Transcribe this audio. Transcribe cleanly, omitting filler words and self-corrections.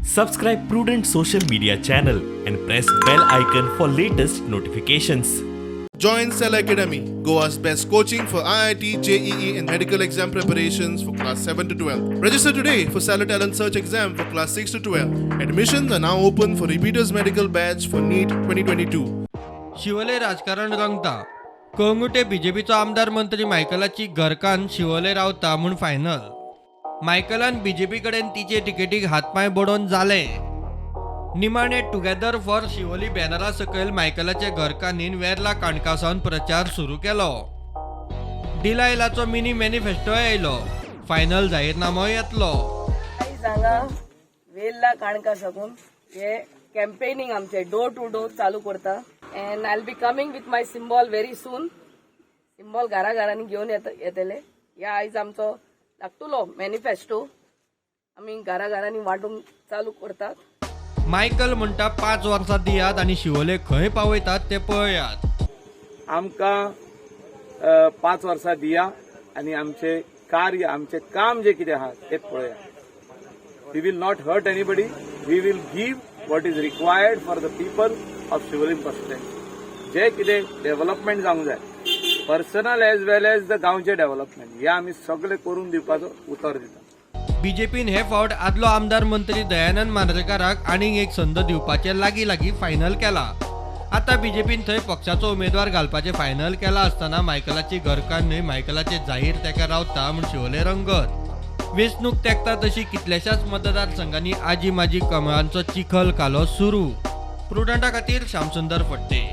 Subscribe Prudent Social Media channel and press bell icon for latest notifications. Join Cell Academy, Goa's best coaching for IIT, JEE and medical exam preparations for class 7 to 12. Register today for Cell Talent Search exam for class 6 to 12. Admissions are now open for repeaters medical batch for NEET 2022. Siolim राजकारण रंगता. कोंगुटे बीजेपीचो आमदार मंत्री मायकलाची घरकान शिवोले रावता म्हूण final. मायकलान BJP कडेन तिचे तिकेटीक हातपांय बडोवन जाले. निमाणे टुगेदर फॉर शिवोली बॅनरा सकयल मायकलाचे घरकान्नीन वेर्ला काणकासावन प्रचार सुरू केलो. डिलायलाचो मिनी मॅनिफेस्टोय येयलो. फायनल जाहीरनामो येतलो. आयज हांगा वेल्ला काणका साकून हे कॅम्पेनिंग आमचे डोर टू डोर चालू करता and I will be coming with my symbol very soon. Symbol घराघरांनी घेवन येतले. ह्या आयज आमचो लागतलो मॅनिफेस्टो आमी घराघरांनी वांटूंक चालू करतात. मायकल म्हणटा 5 वर्सां दियात आनी शिवोले खंय पावयतात ते पळयात. आमकां 5 वर्सां दिया आनी आमचे कार्य आमचे काम जे कितें आहा ते पळया. We will not hurt anybody. We will give what is required for the people of Siolim constituency. जे कितें डेव्हलपमेंट जावंक जाय personal as well as the गांवचे डेव्हलपमेंट हे आमी सगळे करून दिवपाचो उतर दिता. बीजेपीन हे फावट आदलो आमदार मंत्री दयानंद मांद्रेकाराक आनीक एक संद दिवपाचे लागीं फायनल केला. आतां बीजेपीन थंय पक्षाचो उमेदवार घालपाचे फायनल केला आसतना मायकलाची घरकान्न न्हय मायकलाचे जाहीर तेका रावता म्हूण शिवोले रंगत. वेंचणूक तेंकता तशी कितल्याशाच मतदारसंघांनी आजी माजी कमळांचो चिखल कालो सुरू. प्रुडंटा खातीर श्यामसुंदर फडते.